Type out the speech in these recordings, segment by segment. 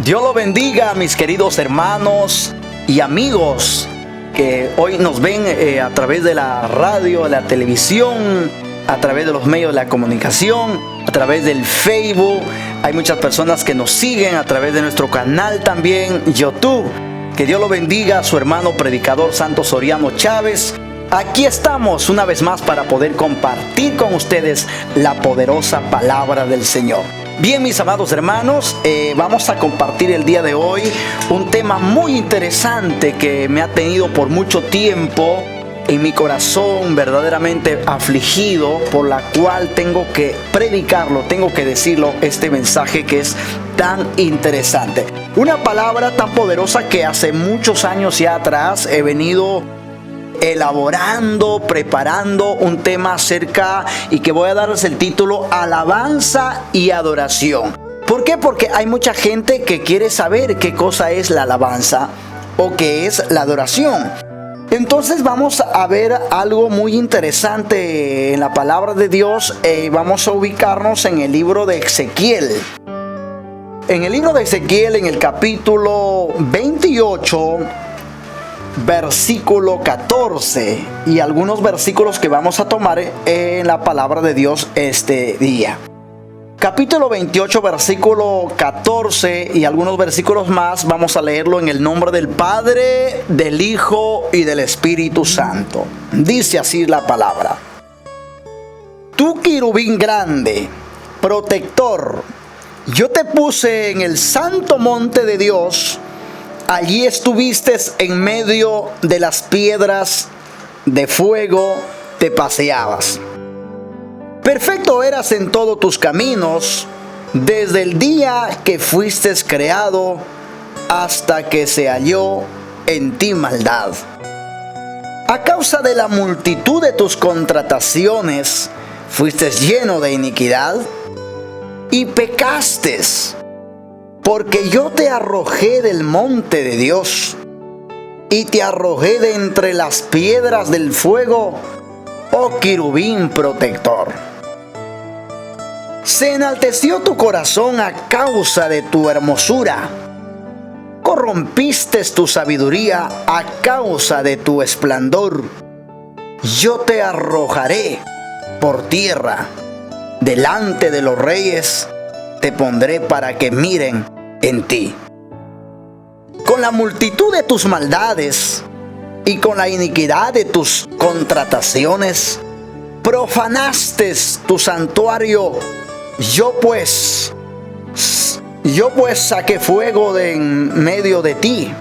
Dios lo bendiga, mis queridos hermanos y amigos que hoy nos ven a través de la radio, la televisión, a través de los medios de la comunicación, a través del Facebook. Hay muchas personas que nos siguen a través de nuestro canal también, YouTube. Que Dios lo bendiga, su hermano predicador Santos Soriano Chávez. Aquí estamos una vez más para poder compartir con ustedes la poderosa palabra del Señor. Bien, mis amados hermanos, vamos a compartir el día de hoy un tema muy interesante que me ha tenido por mucho tiempo en mi corazón verdaderamente afligido, por la cual tengo que predicarlo, tengo que decirlo, este mensaje que es tan interesante. Una palabra tan poderosa que hace muchos años ya atrás he venido elaborando, preparando un tema acerca, y que voy a darles el título: alabanza y adoración. ¿Por qué? Porque hay mucha gente que quiere saber qué cosa es la alabanza o qué es la adoración. Entonces vamos a ver algo muy interesante en la palabra de Dios. Vamos a ubicarnos en el libro de Ezequiel. En el libro de Ezequiel, en el capítulo 28, versículo 14, y algunos versículos que vamos a tomar en la palabra de Dios este día. Capítulo 28, versículo 14 y algunos versículos más, vamos a leerlo en el nombre del Padre, del Hijo y del Espíritu Santo. Dice así la palabra: Tú, querubín grande, protector, yo te puse en el santo monte de Dios. Allí estuviste en medio de las piedras de fuego, te paseabas. Perfecto eras en todos tus caminos, desde el día que fuiste creado hasta que se halló en ti maldad. A causa de la multitud de tus contrataciones, fuiste lleno de iniquidad y pecaste. Porque yo te arrojé del monte de Dios y te arrojé de entre las piedras del fuego, oh querubín protector. Se enalteció tu corazón a causa de tu hermosura. Corrompiste tu sabiduría a causa de tu esplendor. Yo te arrojaré por tierra. Delante de los reyes te pondré para que miren en ti. Con la multitud de tus maldades y con la iniquidad de tus contrataciones, profanaste tu santuario. Yo pues saqué fuego de en medio de ti,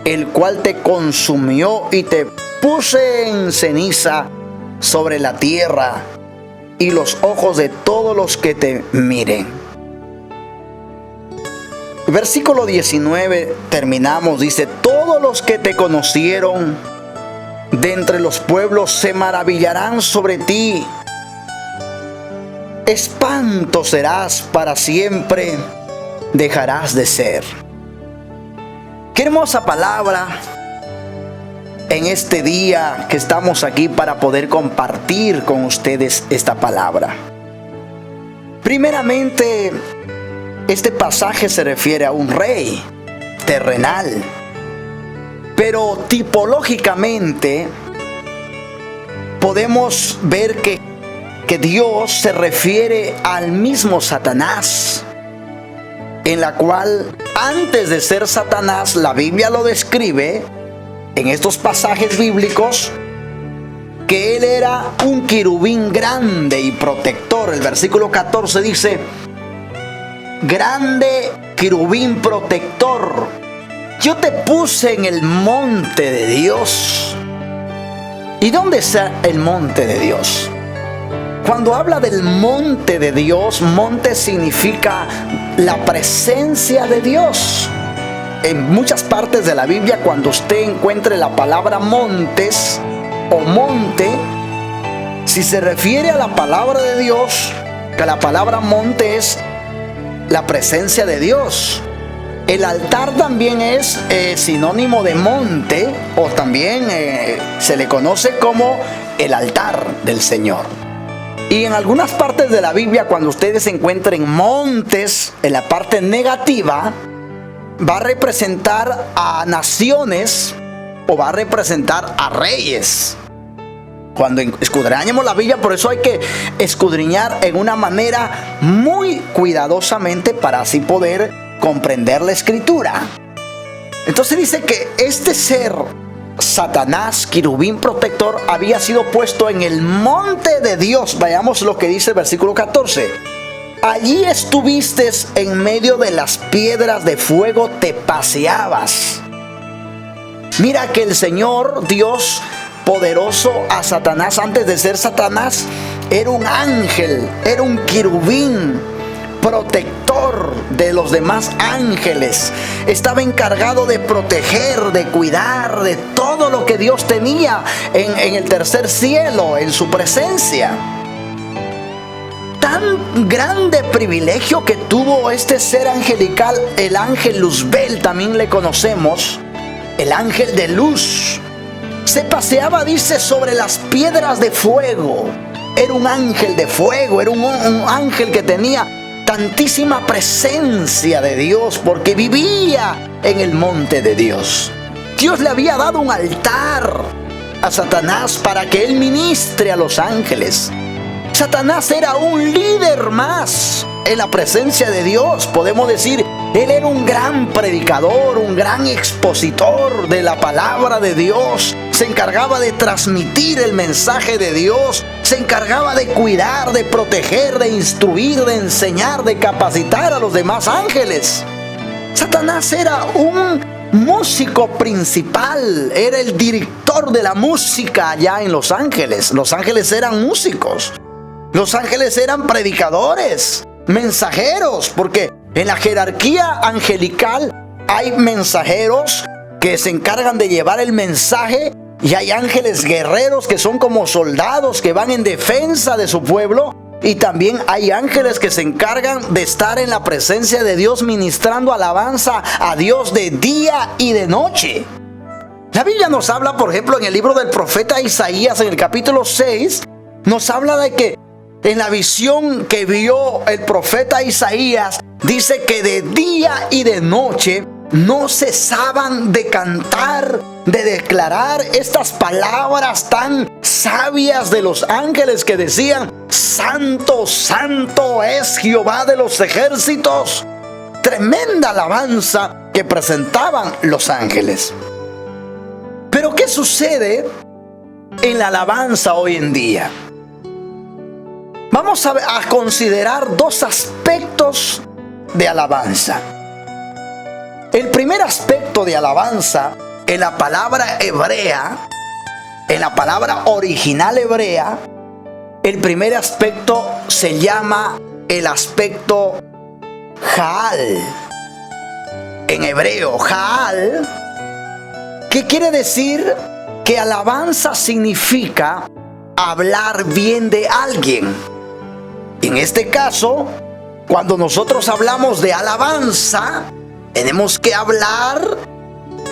el cual te consumió, y te puse en ceniza sobre la tierra y los ojos de todos los que te miren. Versículo 19, terminamos, dice: Todos los que te conocieron de entre los pueblos se maravillarán sobre ti. Espanto serás para siempre, dejarás de ser. Qué hermosa palabra en este día que estamos aquí para poder compartir con ustedes esta palabra. Primeramente, este pasaje se refiere a un rey terrenal, pero tipológicamente podemos ver que Dios se refiere al mismo Satanás, en la cual antes de ser Satanás, la Biblia lo describe en estos pasajes bíblicos que él era un querubín grande y protector. El versículo 14 dice: Grande querubín protector, yo te puse en el monte de Dios. ¿Y dónde está el monte de Dios? Cuando habla del monte de Dios, monte significa la presencia de Dios. En muchas partes de la Biblia, cuando usted encuentre la palabra montes o monte, si se refiere a la palabra de Dios, que la palabra monte es la presencia de Dios. El altar también es sinónimo de monte, o también se le conoce como el altar del Señor. Y en algunas partes de la Biblia, cuando ustedes encuentren montes en la parte negativa, va a representar a naciones o va a representar a reyes. Cuando escudriñamos la Biblia, por eso hay que escudriñar en una manera muy cuidadosamente para así poder comprender la Escritura. Entonces dice que este ser, Satanás, querubín protector, había sido puesto en el monte de Dios. Vayamos lo que dice el versículo 14. Allí estuviste en medio de las piedras de fuego, te paseabas. Mira que el Señor Dios poderoso a Satanás, antes de ser Satanás, era un ángel, era un querubín protector de los demás ángeles. Estaba encargado de proteger, de cuidar de todo lo que Dios tenía en el tercer cielo, en su presencia. Tan grande privilegio que tuvo este ser angelical, el ángel Luzbel, también le conocemos, el ángel de luz. Se paseaba, dice, sobre las piedras de fuego. Era un ángel de fuego, era un ángel que tenía tantísima presencia de Dios porque vivía en el monte de Dios. Dios le había dado un altar a Satanás para que él ministre a los ángeles. Satanás era un líder más en la presencia de Dios. Podemos decir, él era un gran predicador, un gran expositor de la palabra de Dios. Se encargaba de transmitir el mensaje de Dios. Se encargaba de cuidar, de proteger, de instruir, de enseñar, de capacitar a los demás ángeles. Satanás era un músico principal, era el director de la música allá en Los Ángeles. Los ángeles eran músicos. Los ángeles eran predicadores, mensajeros, porque en la jerarquía angelical hay mensajeros que se encargan de llevar el mensaje y hay ángeles guerreros que son como soldados que van en defensa de su pueblo, y también hay ángeles que se encargan de estar en la presencia de Dios ministrando alabanza a Dios de día y de noche. La Biblia nos habla, por ejemplo, en el libro del profeta Isaías, en el capítulo 6, nos habla de que en la visión que vio el profeta Isaías, dice que de día y de noche no cesaban de cantar, de declarar estas palabras tan sabias de los ángeles que decían: Santo, santo es Jehová de los ejércitos. Tremenda alabanza que presentaban los ángeles. Pero ¿qué sucede en la alabanza hoy en día? Vamos a considerar dos aspectos de alabanza. El primer aspecto de alabanza, en la palabra hebrea, en la palabra original hebrea, el primer aspecto se llama el aspecto Jaal. En hebreo, Jaal, ¿qué quiere decir? Que alabanza significa hablar bien de alguien. En este caso, cuando nosotros hablamos de alabanza, tenemos que hablar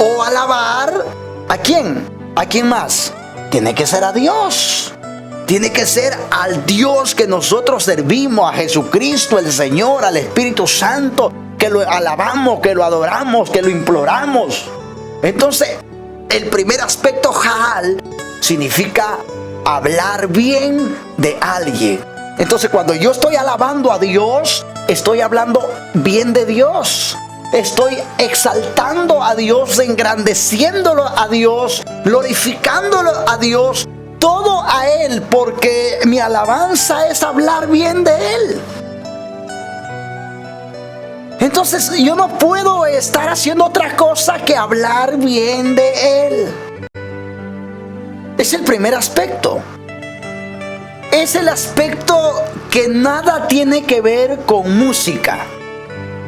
o alabar ¿a quién? ¿A quién más? Tiene que ser a Dios. Tiene que ser al Dios que nosotros servimos, a Jesucristo el Señor, al Espíritu Santo, que lo alabamos, que lo adoramos, que lo imploramos. Entonces, el primer aspecto, Jaal, significa hablar bien de alguien. Entonces, cuando yo estoy alabando a Dios, estoy hablando bien de Dios. Estoy exaltando a Dios, engrandeciéndolo a Dios, glorificándolo a Dios, todo a Él, porque mi alabanza es hablar bien de Él. Entonces yo no puedo estar haciendo otra cosa que hablar bien de Él. Es el primer aspecto. Es el aspecto que nada tiene que ver con música.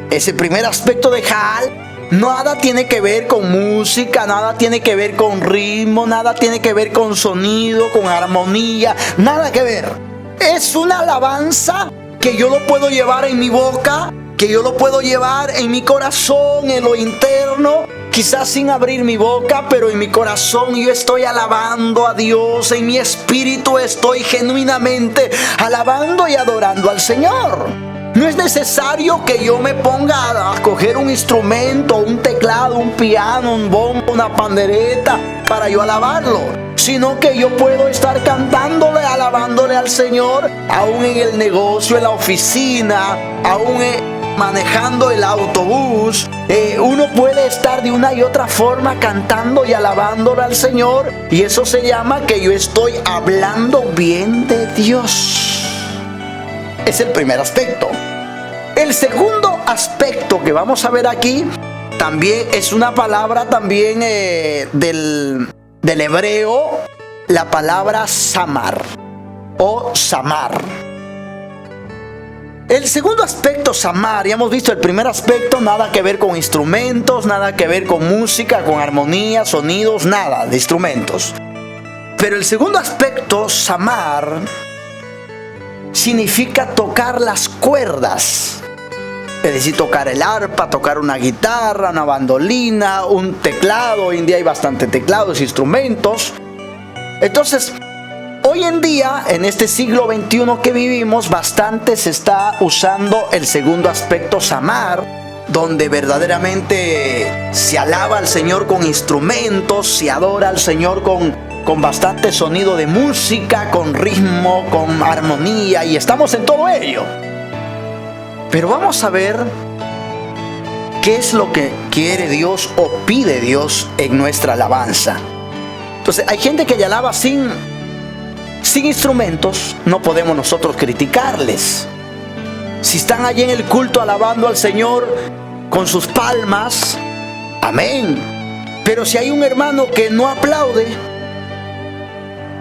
Ese primer aspecto de Jaal, nada tiene que ver con música, nada tiene que ver con ritmo, nada tiene que ver con sonido, con armonía, nada que ver. Es una alabanza que yo lo puedo llevar en mi boca, que yo lo puedo llevar en mi corazón, en lo interno, quizás sin abrir mi boca, pero en mi corazón yo estoy alabando a Dios, en mi espíritu estoy genuinamente alabando y adorando al Señor. No es necesario que yo me ponga a coger un instrumento, un teclado, un piano, un bombo, una pandereta para yo alabarlo, sino que yo puedo estar cantándole, alabándole al Señor, aún en el negocio, en la oficina, aún manejando el autobús. Uno puede estar de una y otra forma cantando y alabándole al Señor, y eso se llama que yo estoy hablando bien de Dios. Es el primer aspecto. El segundo aspecto que vamos a ver aquí también es una palabra también del hebreo, la palabra samar o samar. El segundo aspecto, samar, ya hemos visto el primer aspecto, nada que ver con instrumentos, nada que ver con música, con armonía, sonidos, nada de instrumentos. Pero el segundo aspecto, samar, significa tocar las cuerdas. Es decir, tocar el arpa, tocar una guitarra, una bandolina, un teclado. Hoy en día hay bastante teclados, instrumentos. Entonces, hoy en día, en este siglo XXI que vivimos, bastante se está usando el segundo aspecto, samar, donde verdaderamente se alaba al Señor con instrumentos, se adora al Señor con bastante sonido de música, con ritmo, con armonía, y estamos en todo ello. Pero vamos a ver qué es lo que quiere Dios o pide Dios en nuestra alabanza. Entonces, hay gente que ya alaba sin instrumentos, no podemos nosotros criticarles. Si están allí en el culto alabando al Señor con sus palmas, amén. Pero si hay un hermano que no aplaude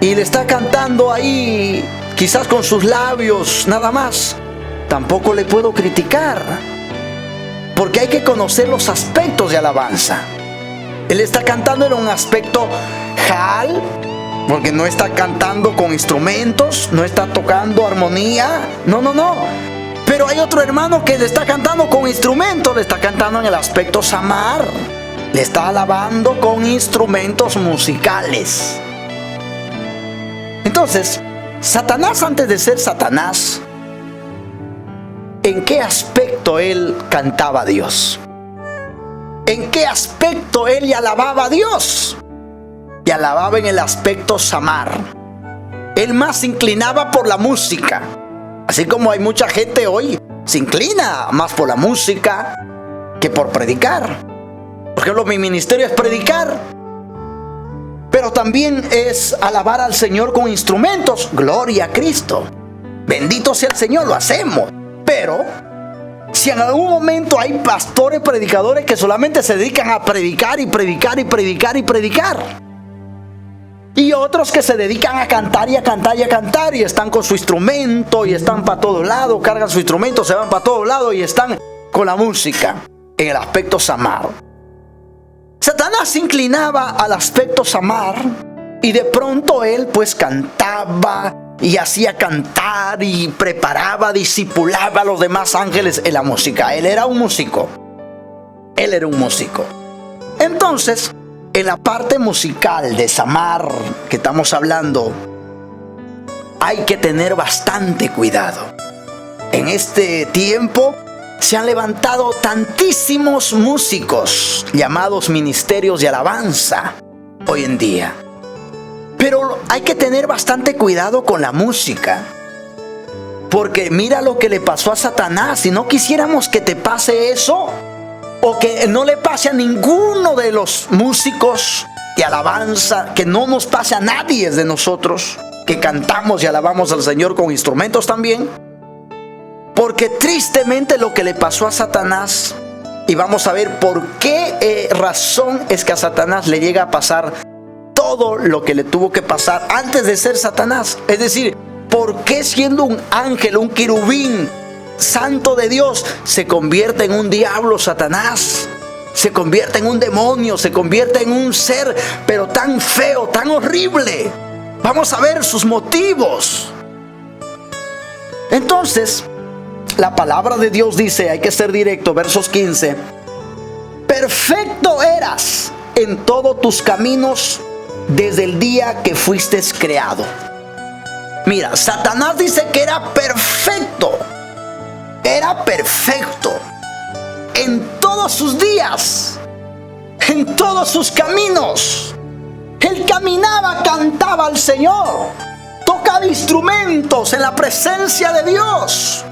y le está cantando ahí, quizás con sus labios nada más, tampoco le puedo criticar, porque hay que conocer los aspectos de alabanza. Él está cantando en un aspecto jal, porque no está cantando con instrumentos, no está tocando armonía, no. Pero hay otro hermano que le está cantando con instrumentos, le está cantando en el aspecto samar, le está alabando con instrumentos musicales. Entonces, Satanás, antes de ser Satanás, ¿en qué aspecto él cantaba a Dios? ¿En qué aspecto él alababa a Dios? Y alababa en el aspecto samar. Él más se inclinaba por la música. Así como hay mucha gente hoy, se inclina más por la música que por predicar. Por ejemplo, mi ministerio es predicar, pero también es alabar al Señor con instrumentos. Gloria a Cristo. Bendito sea el Señor, lo hacemos. Pero si en algún momento hay pastores, predicadores que solamente se dedican a predicar y predicar y predicar y predicar, y otros que se dedican a cantar y a cantar y a cantar, y están con su instrumento y están para todos lados, cargan su instrumento, se van para todos lados y están con la música en el aspecto samar. Satanás se inclinaba al aspecto samar, y de pronto él pues cantaba y hacía cantar y preparaba, discipulaba a los demás ángeles en la música. Él era un músico. Entonces, en la parte musical de samar que estamos hablando, hay que tener bastante cuidado. En este tiempo se han levantado tantísimos músicos llamados ministerios de alabanza hoy en día. Pero hay que tener bastante cuidado con la música, porque mira lo que le pasó a Satanás. Si no quisiéramos que te pase eso, o que no le pase a ninguno de los músicos de alabanza, que no nos pase a nadie de nosotros que cantamos y alabamos al Señor con instrumentos también, porque tristemente lo que le pasó a Satanás, y vamos a ver por qué razón es que a Satanás le llega a pasar todo lo que le tuvo que pasar antes de ser Satanás. Es decir, ¿por qué siendo un ángel, un querubín santo de Dios, se convierte en un diablo Satanás? Se convierte en un demonio, se convierte en un ser, pero tan feo, tan horrible. Vamos a ver sus motivos. Entonces, la palabra de Dios dice, hay que ser directo, versos 15: perfecto eras en todos tus caminos desde el día que fuiste creado. Mira, Satanás dice que era perfecto. era perfecto en todos sus días, en todos sus caminos. Él caminaba, cantaba al Señor, tocaba instrumentos en la presencia de Dios.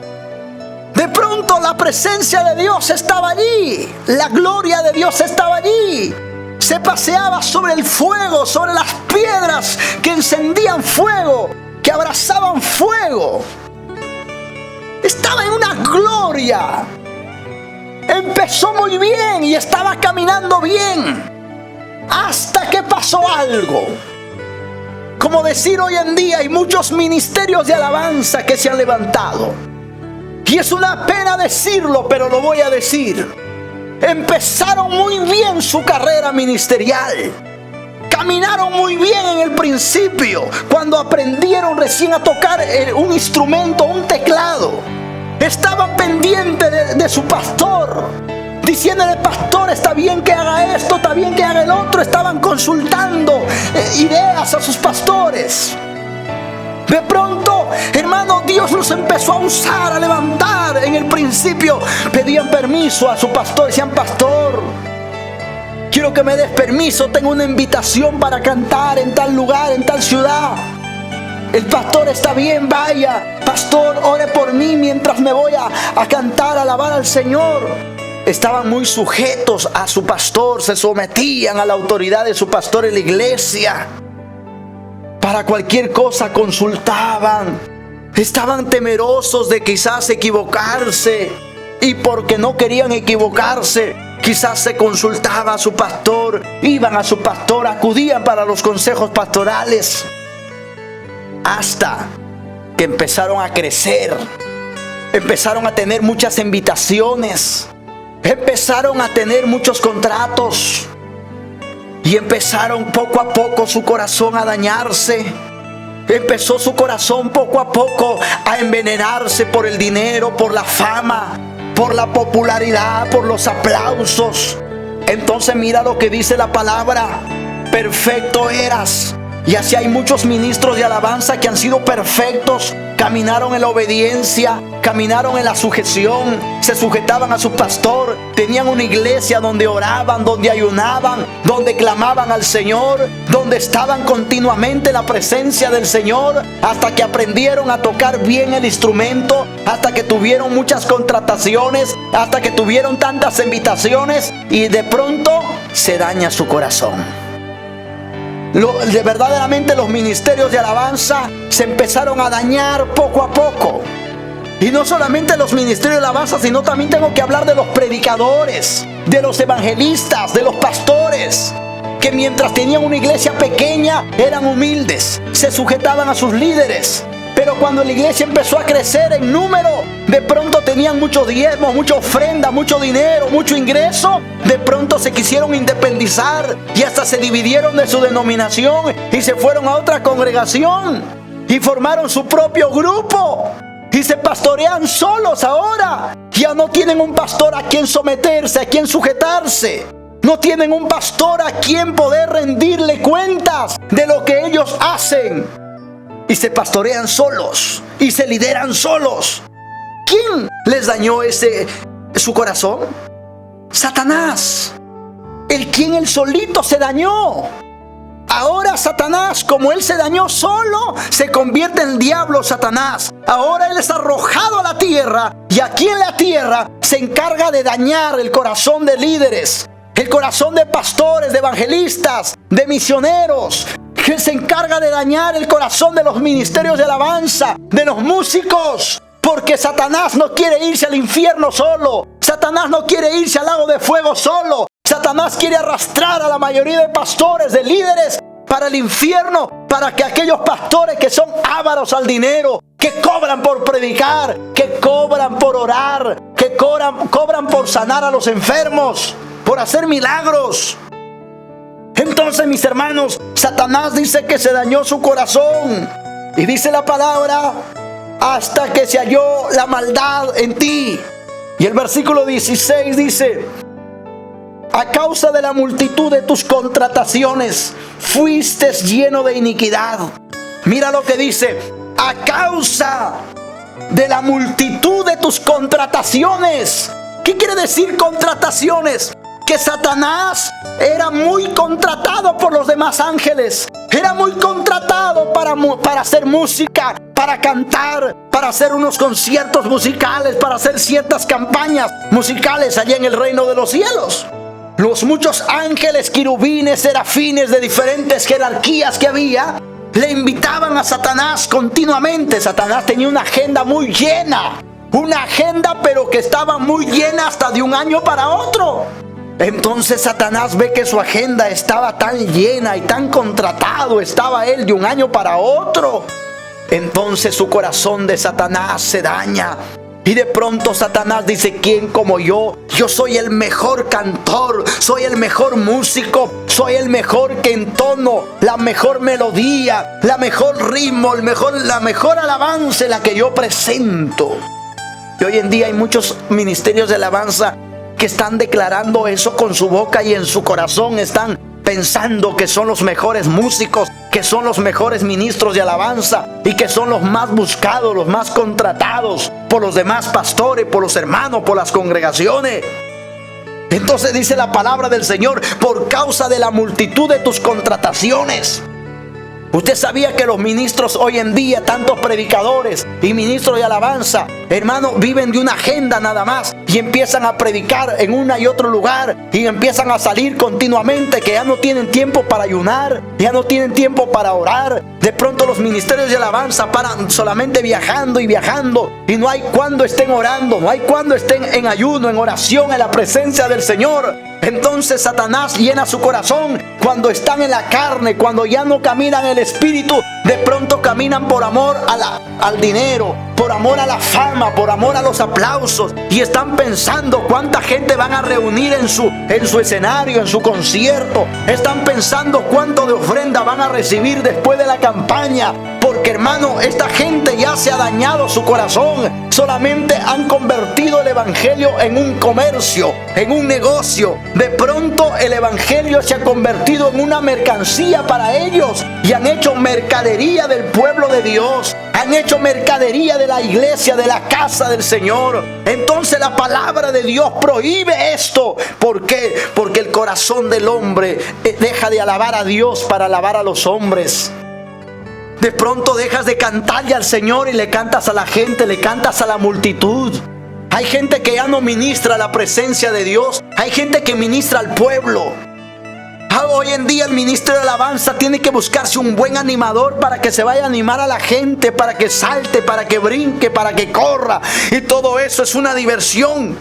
De pronto la presencia de Dios estaba allí, la gloria de Dios estaba allí. Se paseaba sobre el fuego, sobre las piedras que encendían fuego, que abrazaban fuego. Estaba en una gloria. Empezó muy bien y estaba caminando bien, hasta que pasó algo. Como decir hoy en día, hay muchos ministerios de alabanza que se han levantado. Y es una pena decirlo, pero lo voy a decir. Empezaron muy bien su carrera ministerial. Caminaron muy bien en el principio, cuando aprendieron recién a tocar un instrumento, un teclado. Estaban pendientes de su pastor, diciéndole: pastor, está bien que haga esto, está bien que haga el otro. Estaban consultando ideas a sus pastores. De pronto, hermano, Dios los empezó a usar, a levantar. En el principio pedían permiso a su pastor, decían: pastor, quiero que me des permiso, tengo una invitación para cantar en tal lugar, en tal ciudad. El pastor: está bien, vaya. Pastor, ore por mí mientras me voy a cantar, a alabar al Señor. Estaban muy sujetos a su pastor, se sometían a la autoridad de su pastor en la iglesia. Para cualquier cosa consultaban. Estaban temerosos de quizás equivocarse, y porque no querían equivocarse, quizás se consultaba a su pastor, iban a su pastor, acudían para los consejos pastorales, hasta que empezaron a crecer, empezaron a tener muchas invitaciones, empezaron a tener muchos contratos, y empezaron poco a poco su corazón a dañarse. Empezó su corazón poco a poco a envenenarse por el dinero, por la fama, por la popularidad, por los aplausos. Entonces mira lo que dice la palabra: perfecto eras. Y así hay muchos ministros de alabanza que han sido perfectos. Caminaron en la obediencia, caminaron en la sujeción, se sujetaban a su pastor, tenían una iglesia donde oraban, donde ayunaban, donde clamaban al Señor, donde estaban continuamente en la presencia del Señor, hasta que aprendieron a tocar bien el instrumento, hasta que tuvieron muchas contrataciones, hasta que tuvieron tantas invitaciones, y de pronto se daña su corazón. Verdaderamente los ministerios de alabanza se empezaron a dañar poco a poco. Y no solamente los ministerios de alabanza, sino también tengo que hablar de los predicadores, de los evangelistas, de los pastores, que mientras tenían una iglesia pequeña eran humildes, se sujetaban a sus líderes. Pero cuando la iglesia empezó a crecer en número, de pronto tenían muchos diezmos, mucha ofrenda, mucho dinero, mucho ingreso. De pronto se quisieron independizar y hasta se dividieron de su denominación y se fueron a otra congregación y formaron su propio grupo y se pastorean solos ahora. Ya no tienen un pastor a quien someterse, a quien sujetarse. No tienen un pastor a quien poder rendirle cuentas de lo que ellos hacen. Y se pastorean solos y se lideran solos. ¿Quién les dañó su corazón? Satanás. Él solito se dañó. Ahora Satanás, como él se dañó solo, se convierte en el diablo Satanás. Ahora él es arrojado a la tierra, y aquí en la tierra se encarga de dañar el corazón de líderes, el corazón de pastores, de evangelistas, de misioneros. Que se encarga de dañar el corazón de los ministerios de alabanza, de los músicos, porque Satanás no quiere irse al infierno solo. Satanás no quiere irse al lago de fuego solo. Satanás quiere arrastrar a la mayoría de pastores, de líderes, para el infierno, para que aquellos pastores que son ávaros al dinero, que cobran por predicar, que cobran por orar, que cobran por sanar a los enfermos, por hacer milagros. Entonces, mis hermanos, Satanás dice que se dañó su corazón. Y dice la palabra: hasta que se halló la maldad en ti. Y el versículo 16 dice: a causa de la multitud de tus contrataciones, fuiste lleno de iniquidad. Mira lo que dice: a causa de la multitud de tus contrataciones. ¿Qué quiere decir contrataciones? Que Satanás era muy contratado por los demás ángeles. Era muy contratado para hacer música, para cantar, para hacer unos conciertos musicales, para hacer ciertas campañas musicales allá en el reino de los cielos. Los muchos ángeles, querubines, serafines de diferentes jerarquías que había, le invitaban a Satanás continuamente. Satanás tenía una agenda muy llena. Una agenda pero que estaba muy llena hasta de un año para otro. Entonces Satanás ve que su agenda estaba tan llena y tan contratado estaba él de un año para otro. Entonces su corazón de Satanás se daña. Y de pronto Satanás dice: ¿quién como yo? Yo soy el mejor cantor, soy el mejor músico, soy el mejor que entono, la mejor melodía, la mejor ritmo, la mejor alabanza, la que yo presento. Y hoy en día hay muchos ministerios de alabanza que están declarando eso con su boca y en su corazón están pensando que son los mejores músicos, que son los mejores ministros de alabanza y que son los más buscados, los más contratados por los demás pastores, por los hermanos, por las congregaciones. Entonces dice la palabra del Señor: por causa de la multitud de tus contrataciones. Usted sabía que los ministros hoy en día, tantos predicadores y ministros de alabanza, hermano, viven de una agenda nada más y empiezan a predicar en una y otro lugar y empiezan a salir continuamente, que ya no tienen tiempo para ayunar, ya no tienen tiempo para orar. De pronto los ministerios de alabanza paran solamente viajando y viajando y no hay cuando estén orando, no hay cuando estén en ayuno, en oración, en la presencia del Señor. Entonces Satanás llena su corazón cuando están en la carne, cuando ya no caminan en el espíritu. De pronto caminan por amor al dinero, por amor a la fama, por amor a los aplausos, y están pensando cuánta gente van a reunir en su escenario, en su concierto. Están pensando cuánto de ofrenda van a recibir después de la campaña, porque hermano, esta gente ya se ha dañado su corazón. Solamente han convertido el evangelio en un comercio, en un negocio. De pronto el evangelio se ha convertido en una mercancía para ellos y han hecho mercadería del pueblo de Dios. Han hecho mercadería de la iglesia, de la casa del Señor. Entonces la palabra de Dios prohíbe esto. ¿Por qué? Porque el corazón del hombre deja de alabar a Dios para alabar a los hombres. De pronto dejas de cantarle al Señor y le cantas a la gente, le cantas a la multitud. Hay gente que ya no ministra la presencia de Dios. Hay gente que ministra al pueblo. Hoy en día el ministro de alabanza tiene que buscarse un buen animador para que se vaya a animar a la gente, para que salte, para que brinque, para que corra. Y todo eso es una diversión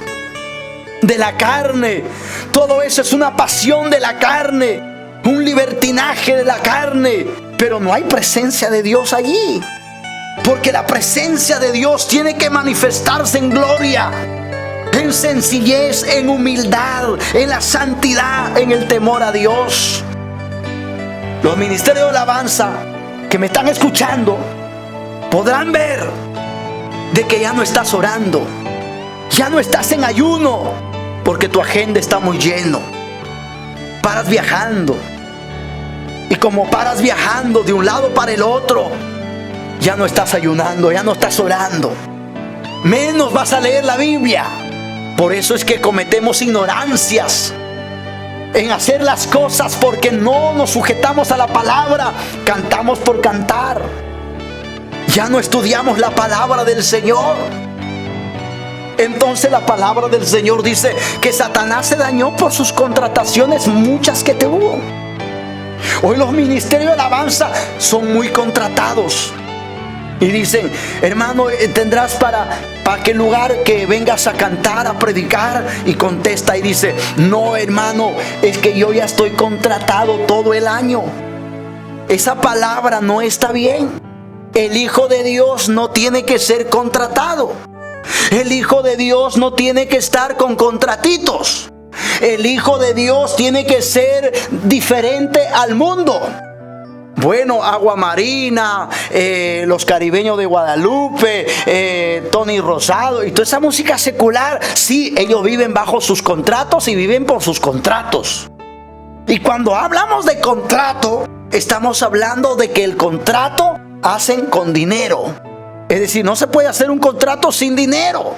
de la carne. Todo eso es una pasión de la carne, un libertinaje de la carne. Pero no hay presencia de Dios allí, porque la presencia de Dios tiene que manifestarse en gloria, en sencillez, en humildad, en la santidad, en el temor a Dios. Los ministerios de alabanza que me están escuchando podrán ver de que ya no estás orando, ya no estás en ayuno, porque tu agenda está muy lleno. Paras viajando, y como paras viajando de un lado para el otro, ya no estás ayunando, ya no estás orando, menos vas a leer la Biblia. Por eso es que cometemos ignorancias en hacer las cosas, porque no nos sujetamos a la palabra. Cantamos por cantar, ya no estudiamos la palabra del Señor. Entonces la palabra del Señor dice que Satanás se dañó por sus contrataciones muchas que tuvo. Hoy los ministerios de alabanza son muy contratados. Y dicen: hermano, tendrás para aquel lugar que vengas a cantar, a predicar. Y contesta y dice: no, hermano, es que yo ya estoy contratado todo el año. Esa palabra no está bien. El Hijo de Dios no tiene que ser contratado. El Hijo de Dios no tiene que estar con contratitos. El Hijo de Dios tiene que ser diferente al mundo. Bueno, Agua Marina, los caribeños de Guadalupe, Tony Rosado y toda esa música secular, sí, ellos viven bajo sus contratos y viven por sus contratos. Y cuando hablamos de contrato, estamos hablando de que el contrato hacen con dinero. Es decir, no se puede hacer un contrato sin dinero.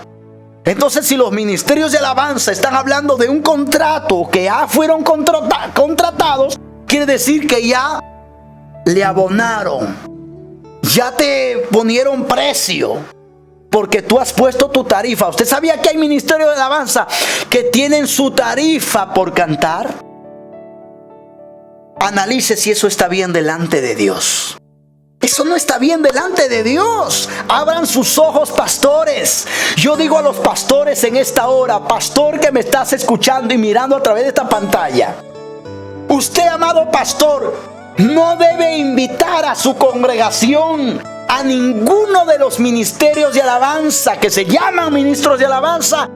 Entonces, si los ministerios de alabanza están hablando de un contrato que ya fueron contratados, quiere decir que ya le abonaron, ya te ponieron precio, porque tú has puesto tu tarifa. ¿Usted sabía que hay ministerios de alabanza que tienen su tarifa por cantar? Analice si eso está bien delante de Dios. Eso no está bien delante de Dios. Abran sus ojos, pastores. Yo digo a los pastores en esta hora, pastor que me estás escuchando y mirando a través de esta pantalla, usted, amado pastor, no debe invitar a su congregación a ninguno de los ministerios de alabanza que se llaman ministros de alabanza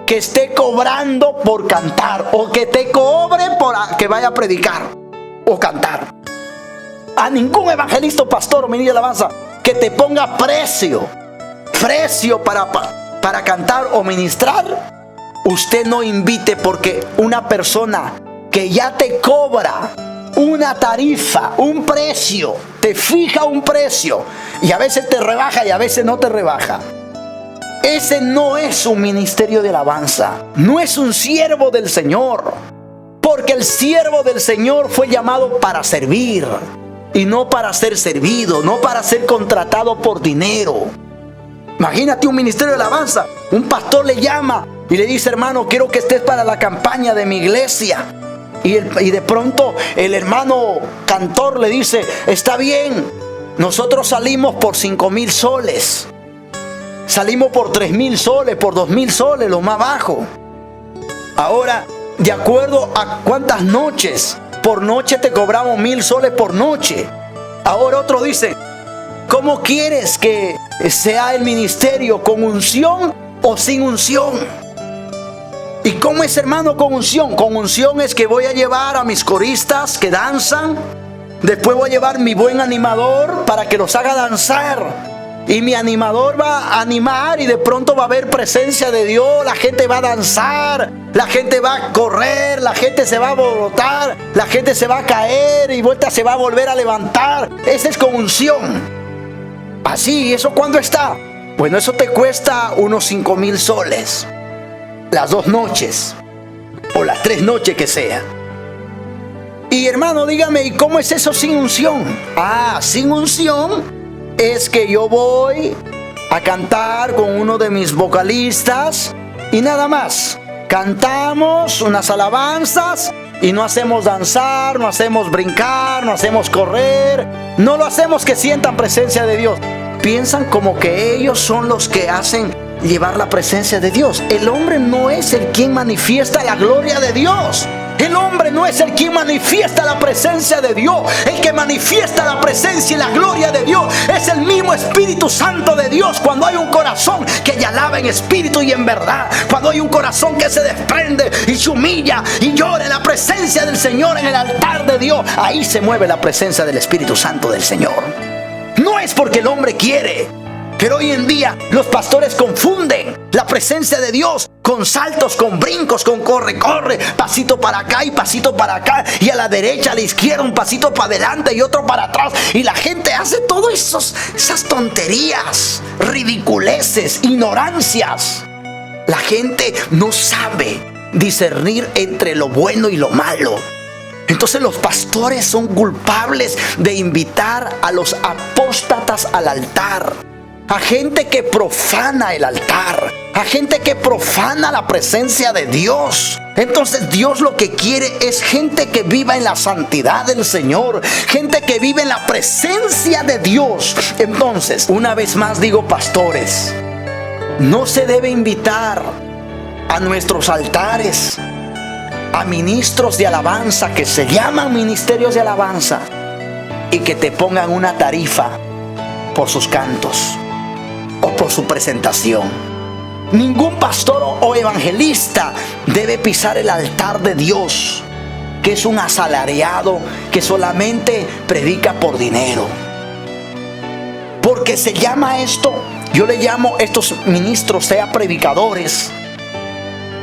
que esté cobrando por cantar, o que te cobre por que vaya a predicar o cantar. A ningún evangelista, pastor o ministro de alabanza que te ponga precio para cantar o ministrar, usted no invite, porque una persona que ya te cobra una tarifa, un precio, te fija un precio, y a veces te rebaja y a veces no te rebaja, ese no es un ministerio de alabanza, no es un siervo del Señor, porque el siervo del Señor fue llamado para servir y no para ser servido, no para ser contratado por dinero. Imagínate un ministerio de alabanza, un pastor le llama y le dice: hermano, quiero que estés para la campaña de mi iglesia. Y de pronto el hermano cantor le dice: está bien, nosotros salimos por 5,000 soles, salimos por 3,000 soles, por 2,000 soles, lo más bajo. Ahora, de acuerdo a cuántas noches, por noche te cobramos 1,000 soles por noche. Ahora otro dice: ¿cómo quieres que sea el ministerio? ¿Con unción o sin unción? ¿Y cómo es, hermano, con unción? Con unción es que voy a llevar a mis coristas que danzan. Después voy a llevar mi buen animador para que los haga danzar. Y mi animador va a animar y de pronto va a haber presencia de Dios. La gente va a danzar, la gente va a correr, la gente se va a alborotar, la gente se va a caer y vuelta se va a volver a levantar. Esa es con unción. Así, ¿eso cuándo está? Bueno, eso te cuesta unos 5,000 soles. Las 2 noches o las 3 noches que sea. Y hermano, dígame, ¿y cómo es eso sin unción? Sin unción es que yo voy a cantar con uno de mis vocalistas y nada más. Cantamos unas alabanzas y no hacemos danzar, no hacemos brincar, no hacemos correr, no lo hacemos que sientan presencia de Dios. Piensan como que ellos son los que hacen llevar la presencia de Dios. El hombre no es el quien manifiesta la gloria de Dios. El hombre no es el quien manifiesta la presencia de Dios. El que manifiesta la presencia y la gloria de Dios es el mismo Espíritu Santo de Dios. Cuando hay un corazón que le alaba en espíritu y en verdad, cuando hay un corazón que se desprende y se humilla y llora en la presencia del Señor en el altar de Dios, ahí se mueve la presencia del Espíritu Santo del Señor. No es porque el hombre quiere, pero hoy en día los pastores confunden la presencia de Dios con saltos, con brincos, con corre, pasito para acá y pasito para acá, y a la derecha, a la izquierda, un pasito para adelante y otro para atrás, y la gente hace todas esas tonterías, ridiculeces, ignorancias. La gente no sabe discernir entre lo bueno y lo malo. Entonces los pastores son culpables de invitar a los apóstatas al altar, a gente que profana el altar, a gente que profana la presencia de Dios. Entonces Dios lo que quiere es gente que viva en la santidad del Señor, gente que vive en la presencia de Dios. Entonces, una vez más digo, pastores, no se debe invitar a nuestros altares a ministros de alabanza que se llaman ministerios de alabanza y que te pongan una tarifa por sus cantos o por su presentación. Ningún pastor o evangelista debe pisar el altar de Dios, que es un asalariado que solamente predica por dinero. Porque se llama esto, yo le llamo estos ministros, sea predicadores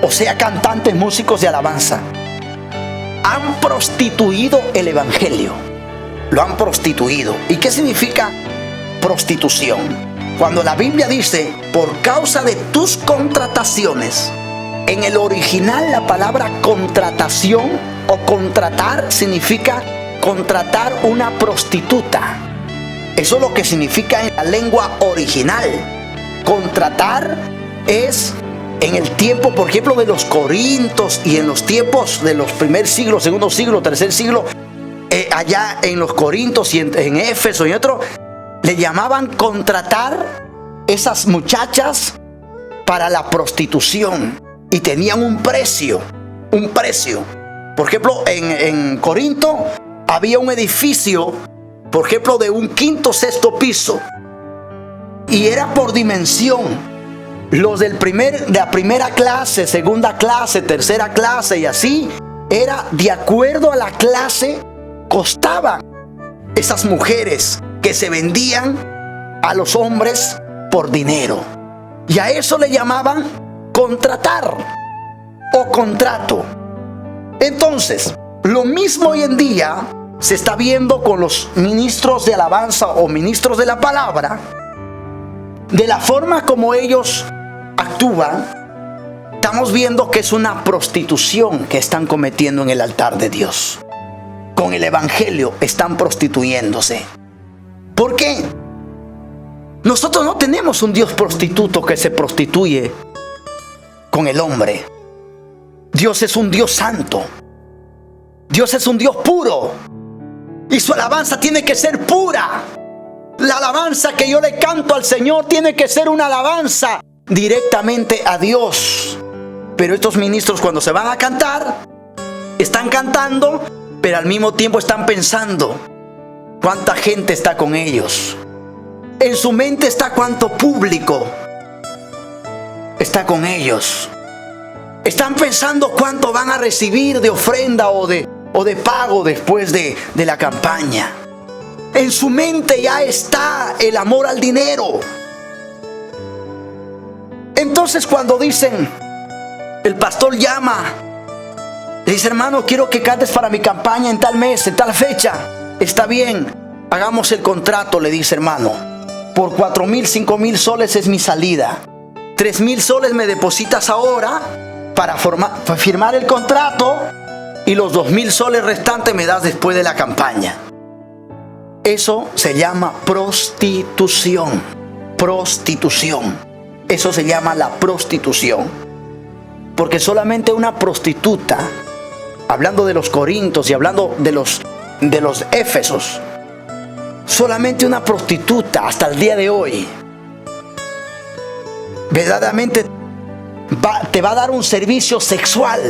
o sea cantantes, músicos de alabanza, han prostituido el evangelio. Lo han prostituido. ¿Y qué significa prostitución? Cuando la Biblia dice, por causa de tus contrataciones, en el original la palabra contratación o contratar significa contratar una prostituta. Eso es lo que significa en la lengua original. Contratar es en el tiempo, por ejemplo, de los corintios y en los tiempos de los primer siglo, segundo siglo, tercer siglo, allá en los corintios y en Éfeso y otro, le llamaban contratar esas muchachas para la prostitución y tenían un precio. Por ejemplo, en Corinto había un edificio, por ejemplo, de un quinto, sexto piso, y era por dimensión. Los de la primera clase, segunda clase, tercera clase y así, era de acuerdo a la clase, costaban esas mujeres que se vendían a los hombres por dinero. Y a eso le llamaban contratar o contrato. Entonces, lo mismo hoy en día se está viendo con los ministros de alabanza o ministros de la palabra. De la forma como ellos actúan, estamos viendo que es una prostitución que están cometiendo en el altar de Dios. Con el evangelio están prostituyéndose. ¿Por qué? Nosotros no tenemos un Dios prostituto que se prostituye con el hombre. Dios es un Dios santo. Dios es un Dios puro. Y su alabanza tiene que ser pura. La alabanza que yo le canto al Señor tiene que ser una alabanza directamente a Dios. Pero estos ministros, cuando se van a cantar, están cantando, pero al mismo tiempo están pensando cuánta gente está con ellos. En su mente está cuánto público está con ellos. Están pensando cuánto van a recibir de ofrenda o de pago después de la campaña. En su mente ya está el amor al dinero. Entonces cuando dicen, el pastor llama, le dice, hermano, quiero que cantes para mi campaña en tal mes, en tal fecha. Está bien, hagamos el contrato, le dice, hermano. Por 4,000, 5,000 soles es mi salida. 3,000 soles me depositas ahora para firmar el contrato, y los 2,000 soles restantes me das después de la campaña. Eso se llama prostitución. Prostitución. Eso se llama la prostitución. Porque solamente una prostituta, hablando de los corintios y hablando de los éfesos, solamente una prostituta hasta el día de hoy verdaderamente te va a dar un servicio sexual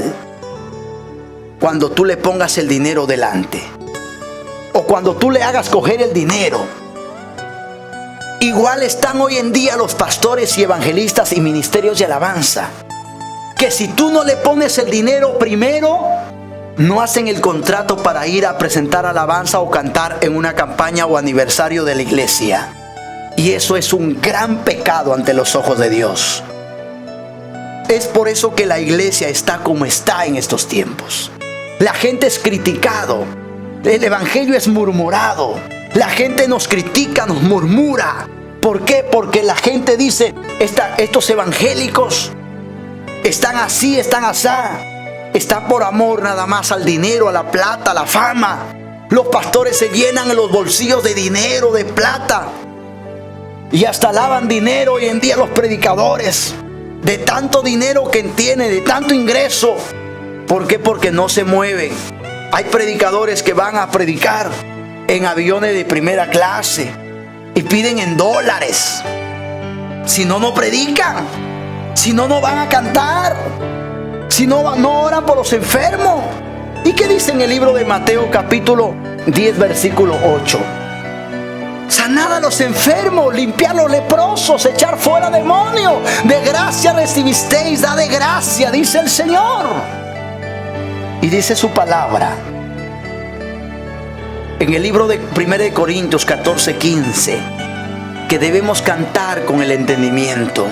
cuando tú le pongas el dinero delante, o cuando tú le hagas coger el dinero. Igual están hoy en día los pastores y evangelistas y ministerios de alabanza, que si tú no le pones el dinero primero, no hacen el contrato para ir a presentar alabanza o cantar en una campaña o aniversario de la iglesia. Y eso es un gran pecado ante los ojos de Dios. Es por eso que la iglesia está como está en estos tiempos. La gente es criticado. El evangelio es murmurado. La gente nos critica, nos murmura. ¿Por qué? Porque la gente dice, estos evangélicos están así, están asá. Están por amor nada más al dinero, a la plata, a la fama. Los pastores se llenan los bolsillos de dinero, de plata. Y hasta lavan dinero hoy en día los predicadores. De tanto dinero que tienen, de tanto ingreso. ¿Por qué? Porque no se mueven. Hay predicadores que van a predicar en aviones de primera clase y piden en dólares. Si no, no predican. Si no, no van a cantar. Si no, no oran por los enfermos. ¿Y qué dice en el libro de Mateo capítulo 10 versículo 8? Sanad a los enfermos, limpiar los leprosos, echar fuera demonios. De gracia recibisteis, da de gracia, dice el Señor. Y dice su palabra en el libro de 1 Corintios 14:15, que debemos cantar con el entendimiento,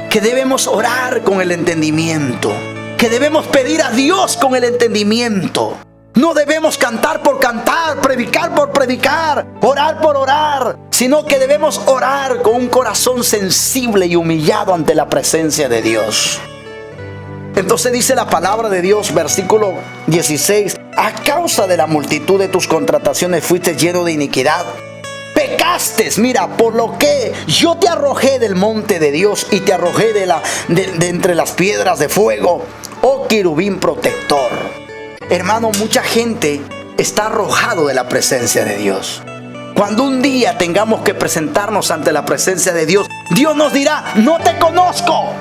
que debemos orar con el entendimiento, que debemos pedir a Dios con el entendimiento. No debemos cantar por cantar, predicar por predicar, orar por orar, sino que debemos orar con un corazón sensible y humillado ante la presencia de Dios. Entonces dice la palabra de Dios, versículo 16: a causa de la multitud de tus contrataciones fuiste lleno de iniquidad. Pecaste, mira, por lo que yo te arrojé del monte de Dios y te arrojé de entre las piedras de fuego, oh querubín protector. Hermano, mucha gente está arrojado de la presencia de Dios. Cuando un día tengamos que presentarnos ante la presencia de Dios, Dios nos dirá: no te conozco.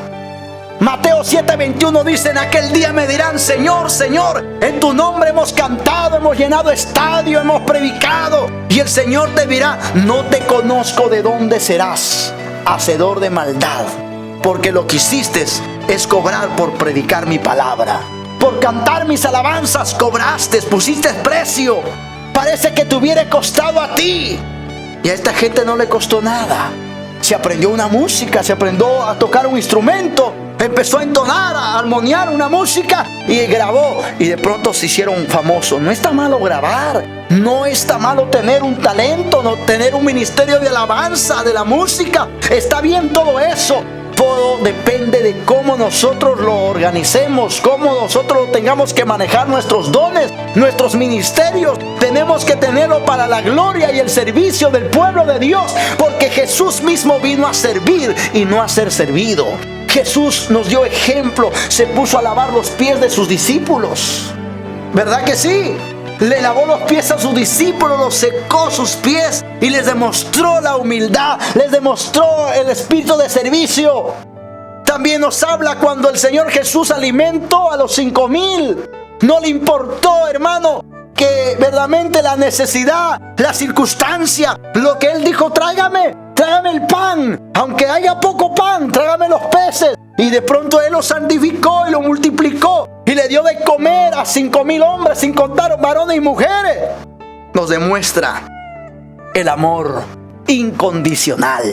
Mateo 7:21 dice: en aquel día me dirán: Señor, Señor, en tu nombre hemos cantado, hemos llenado estadio, hemos predicado. Y el Señor te dirá: no te conozco, ¿de dónde serás? Hacedor de maldad, porque lo que hiciste es cobrar por predicar mi palabra. Por cantar mis alabanzas cobraste, pusiste precio. Parece que te hubiera costado a ti. Y a esta gente no le costó nada. Se aprendió una música, se aprendió a tocar un instrumento, empezó a entonar, a armoniar una música y grabó. Y de pronto se hicieron famosos. No está malo grabar, no está malo tener un talento, no tener un ministerio de alabanza, de la música. Está bien todo eso. Todo depende de cómo nosotros lo organicemos, cómo nosotros tengamos que manejar nuestros dones, nuestros ministerios. Tenemos que tenerlo para la gloria y el servicio del pueblo de Dios, porque Jesús mismo vino a servir y no a ser servido. Jesús nos dio ejemplo, se puso a lavar los pies de sus discípulos. ¿Verdad que sí? Le lavó los pies a sus discípulos, los secó sus pies y les demostró la humildad, les demostró el espíritu de servicio. También nos habla cuando el Señor Jesús alimentó a los 5,000. No le importó, hermano, que verdaderamente la necesidad, la circunstancia, lo que Él dijo: tráigame el pan, aunque haya poco pan, tráigame los peces. Y de pronto Él lo santificó y lo multiplicó y le dio de comer a 5,000 hombres, sin contar varones y mujeres. Nos demuestra el amor incondicional,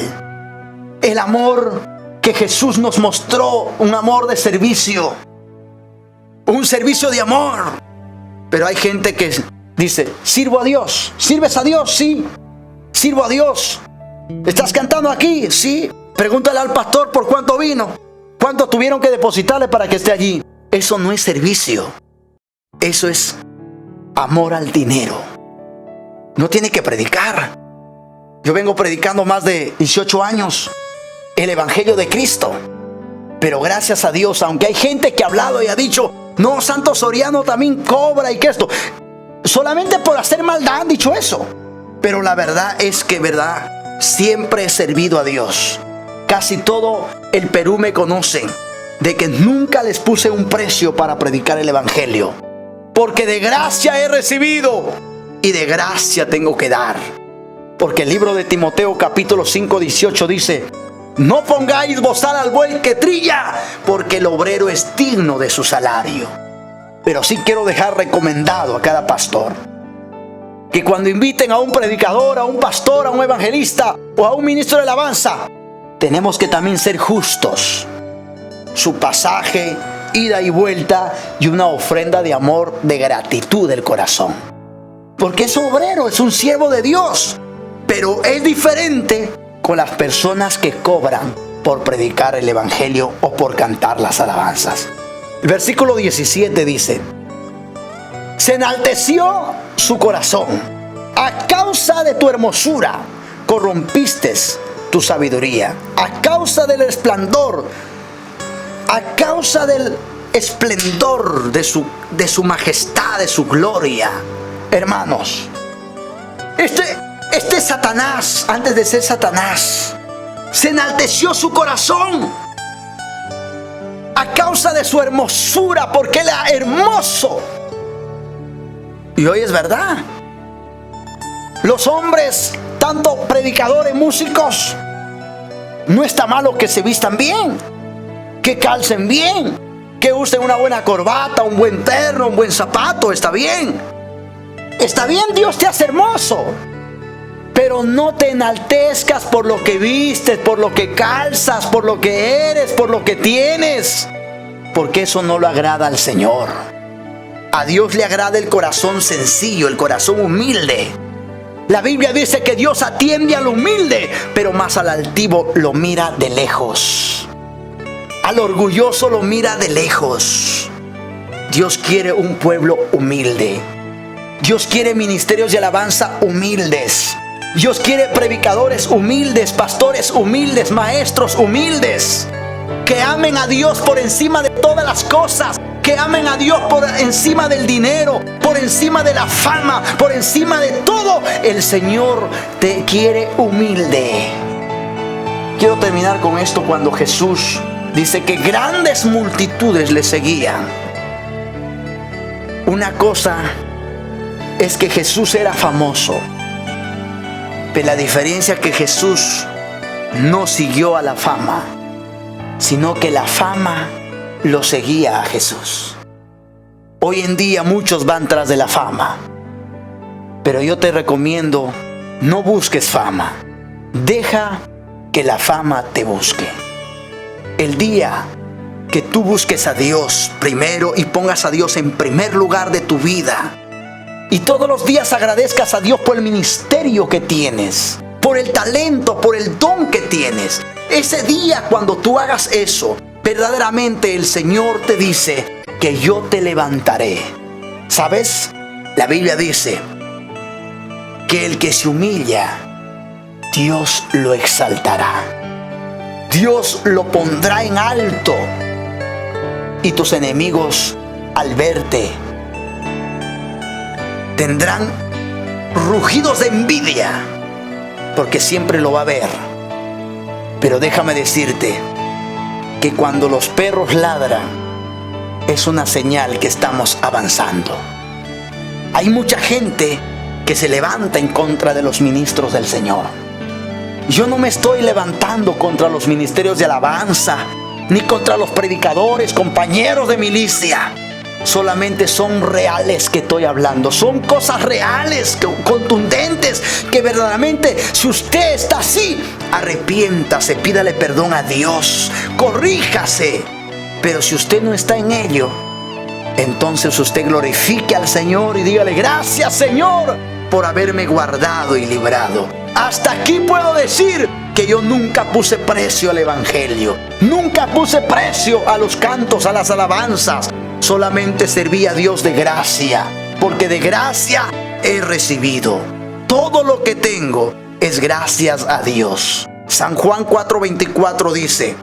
el amor que Jesús nos mostró, un amor de servicio, un servicio de amor. Pero hay gente que dice: sirvo a Dios. ¿Sirves a Dios? Sí, sirvo a Dios. ¿Estás cantando aquí? Sí. Pregúntale al pastor por cuánto vino, cuánto tuvieron que depositarle para que esté allí. Eso no es servicio, eso es amor al dinero. No tiene que predicar. Yo vengo predicando más de 18 años el Evangelio de Cristo, pero gracias a Dios, aunque hay gente que ha hablado y ha dicho: no, Santo Soriano también cobra y que esto, solamente por hacer maldad han dicho eso. Pero la verdad es que, siempre he servido a Dios. Casi todo el Perú me conoce de que nunca les puse un precio para predicar el Evangelio, porque de gracia he recibido y de gracia tengo que dar. Porque el libro de Timoteo capítulo 5:18 dice: no pongáis bozal al buey que trilla, porque el obrero es digno de su salario. Pero sí quiero dejar recomendado a cada pastor que cuando inviten a un predicador, a un pastor, a un evangelista o a un ministro de alabanza, tenemos que también ser justos. Su pasaje, ida y vuelta, y una ofrenda de amor, de gratitud del corazón. Porque es obrero, es un siervo de Dios. Pero es diferente con las personas que cobran por predicar el Evangelio o por cantar las alabanzas. El versículo 17 dice: se enalteció su corazón. A causa de tu hermosura corrompiste tu sabiduría. A causa del resplandor, a causa del esplendor de su majestad, de su gloria. Hermanos, este Satanás, antes de ser Satanás, se enalteció su corazón a causa de su hermosura, porque él era hermoso. Y hoy es verdad. Los hombres, tanto predicadores, músicos, no está malo que se vistan bien, que calcen bien, que usen una buena corbata, un buen terno, un buen zapato. Está bien. Está bien, Dios te hace hermoso. Pero no te enaltezcas por lo que vistes, por lo que calzas, por lo que eres, por lo que tienes, porque eso no lo agrada al Señor. A Dios le agrada el corazón sencillo, el corazón humilde. La Biblia dice que Dios atiende al humilde, pero más al altivo lo mira de lejos. Al orgulloso lo mira de lejos. Dios quiere un pueblo humilde. Dios quiere ministerios de alabanza humildes. Dios quiere predicadores humildes, pastores humildes, maestros humildes, que amen a Dios por encima de todas las cosas, que amen a Dios por encima del dinero, por encima de la fama, por encima de todo. El Señor te quiere humilde. Quiero terminar con esto cuando Jesús dice que grandes multitudes le seguían. Una cosa es que Jesús era famoso, pero la diferencia es que Jesús no siguió a la fama, sino que la fama lo seguía a Jesús. Hoy en día muchos van tras de la fama, pero yo te recomiendo, no busques fama. Deja que la fama te busque. El día que tú busques a Dios primero y pongas a Dios en primer lugar de tu vida, y todos los días agradezcas a Dios por el ministerio que tienes, por el talento, por el don que tienes. Ese día cuando tú hagas eso, verdaderamente el Señor te dice que yo te levantaré. ¿Sabes? La Biblia dice que el que se humilla, Dios lo exaltará. Dios lo pondrá en alto. Y tus enemigos, al verte, tendrán rugidos de envidia, porque siempre lo va a ver. Pero déjame decirte que cuando los perros ladran, es una señal que estamos avanzando. Hay mucha gente que se levanta en contra de los ministros del Señor. Yo no me estoy levantando contra los ministerios de alabanza, ni contra los predicadores, compañeros de milicia. Solamente son reales que estoy hablando. Son cosas reales, contundentes, que verdaderamente, si usted está así, arrepiéntase, pídale perdón a Dios, corríjase. Pero si usted no está en ello, entonces usted glorifique al Señor y dígale: gracias, Señor, por haberme guardado y librado. Hasta aquí puedo decir que yo nunca puse precio al evangelio, nunca puse precio a los cantos, a las alabanzas. Solamente serví a Dios de gracia, porque de gracia he recibido. Todo lo que tengo es gracias a Dios. San Juan 4:24 dice: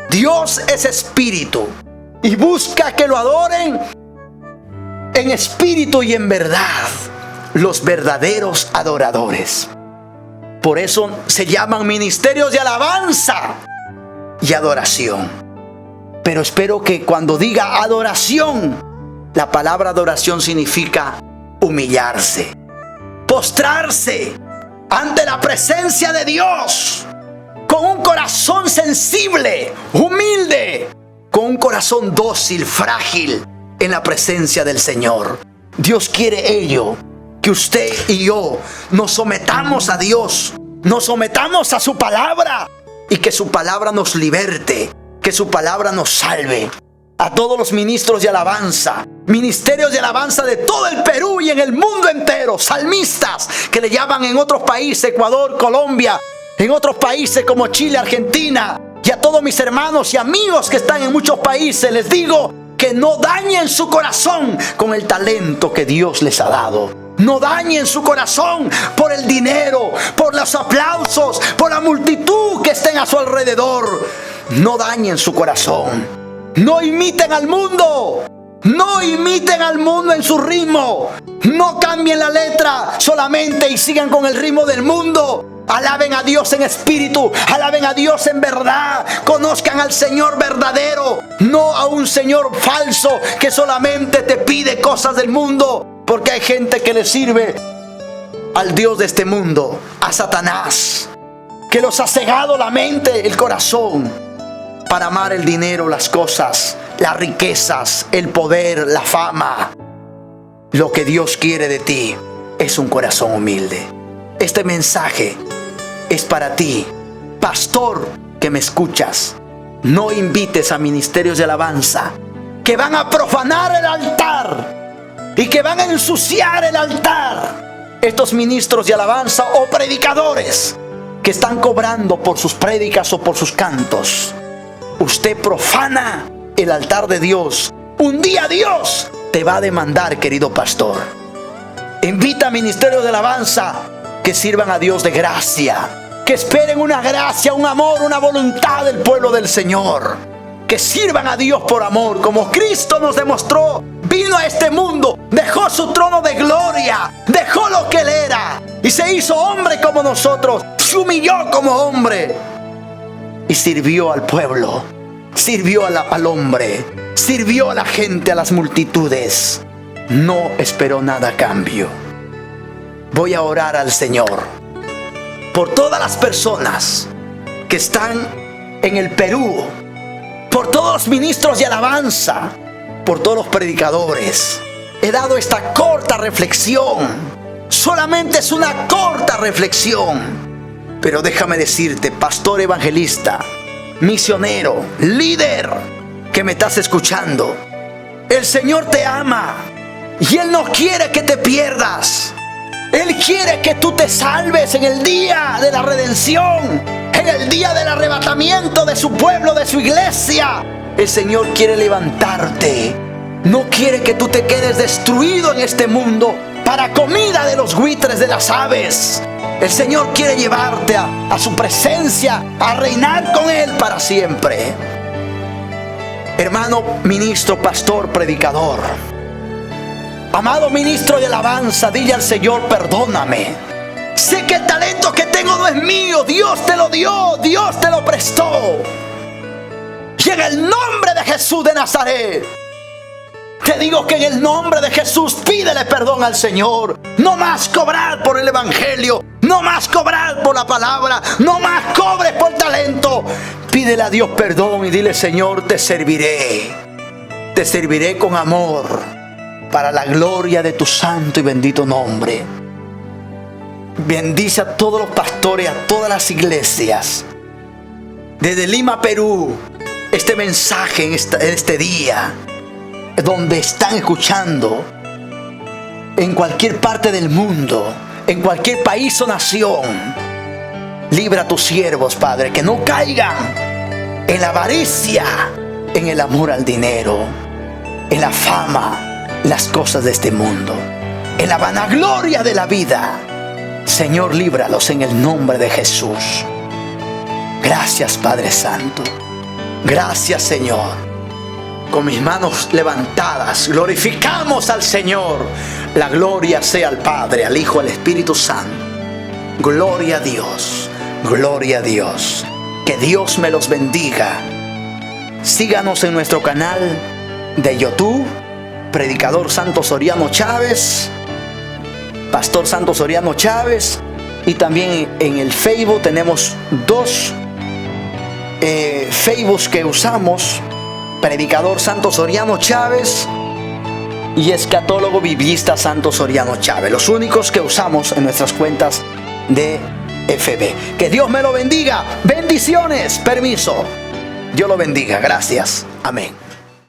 Dios es espíritu y busca que lo adoren en espíritu y en verdad, los verdaderos adoradores. Por eso se llaman ministerios de alabanza y adoración. Pero espero que cuando diga adoración, la palabra adoración significa humillarse, postrarse ante la presencia de Dios, con un corazón sensible, humilde, con un corazón dócil, frágil en la presencia del Señor. Dios quiere ello, que usted y yo nos sometamos a Dios, nos sometamos a su palabra, y que su palabra nos liberte, que su palabra nos salve. A todos los ministros de alabanza, ministerios de alabanza de todo el Perú y en el mundo entero, salmistas que le llaman en otros países, Ecuador, Colombia, en otros países como Chile, Argentina, y a todos mis hermanos y amigos que están en muchos países, les digo que no dañen su corazón con el talento que Dios les ha dado. No dañen su corazón por el dinero, por los aplausos, por la multitud que estén a su alrededor. No dañen su corazón. No imiten al mundo. No imiten al mundo en su ritmo. No cambien la letra solamente y sigan con el ritmo del mundo. Alaben a Dios en espíritu, alaben a Dios en verdad. Conozcan al Señor verdadero, no a un Señor falso que solamente te pide cosas del mundo. Porque hay gente que le sirve al Dios de este mundo, a Satanás, que los ha cegado la mente, el corazón, para amar el dinero, las cosas, las riquezas, el poder, la fama. Lo que Dios quiere de ti es un corazón humilde. Este mensaje es para ti, pastor que me escuchas. No invites a ministerios de alabanza que van a profanar el altar y que van a ensuciar el altar estos ministros de alabanza o predicadores que están cobrando por sus prédicas o por sus cantos. Usted profana el altar de Dios. Un día Dios te va a demandar, querido pastor. Invita a ministerios de alabanza que sirvan a Dios de gracia, que esperen una gracia, un amor, una voluntad del pueblo del Señor, que sirvan a Dios por amor, como Cristo nos demostró. Vino a este mundo, dejó su trono de gloria, dejó lo que Él era y se hizo hombre como nosotros, se humilló como hombre y sirvió al pueblo, sirvió al hombre, sirvió a la gente, a las multitudes. No esperó nada a cambio. Voy a orar al Señor por todas las personas que están en el Perú, por todos los ministros de alabanza, por todos los predicadores. He dado esta corta reflexión. Solamente es una corta reflexión. Pero déjame decirte, pastor, evangelista, misionero, líder, que me estás escuchando, el Señor te ama y Él no quiere que te pierdas. Él quiere que tú te salves en el día de la redención, en el día del arrebatamiento de su pueblo, de su iglesia. El Señor quiere levantarte. No quiere que tú te quedes destruido en este mundo para comida de los buitres, de las aves. El Señor quiere llevarte a su presencia, a reinar con Él para siempre. Hermano, ministro, pastor, predicador, amado ministro de alabanza, dile al Señor: perdóname. Sé que el talento que tengo no es mío. Dios te lo dio, Dios te lo prestó. Y en el nombre de Jesús de Nazaret, te digo que en el nombre de Jesús pídele perdón al Señor. No más cobrar por el evangelio, no más cobrar por la palabra, no más cobres por talento. Pídele a Dios perdón y dile: Señor, te serviré con amor, para la gloria de tu santo y bendito nombre. Bendice a todos los pastores, a todas las iglesias. Desde Lima, Perú, este mensaje en este día, donde están escuchando, en cualquier parte del mundo, en cualquier país o nación, libra a tus siervos, Padre, que no caigan en la avaricia, en el amor al dinero, en la fama, las cosas de este mundo, en la vanagloria de la vida. Señor, líbralos en el nombre de Jesús. Gracias, Padre Santo. Gracias, Señor. Con mis manos levantadas, glorificamos al Señor. La gloria sea al Padre, al Hijo, al Espíritu Santo. Gloria a Dios, gloria a Dios. Que Dios me los bendiga. Síganos en nuestro canal de YouTube, Predicador Santos Soriano Chávez, Pastor Santos Soriano Chávez. Y también en el Facebook tenemos dos Facebooks que usamos: Predicador Santos Soriano Chávez y Escatólogo Biblista Santos Soriano Chávez. Los únicos que usamos en nuestras cuentas de FB. Que Dios me lo bendiga. Bendiciones. Permiso. Dios lo bendiga. Gracias. Amén.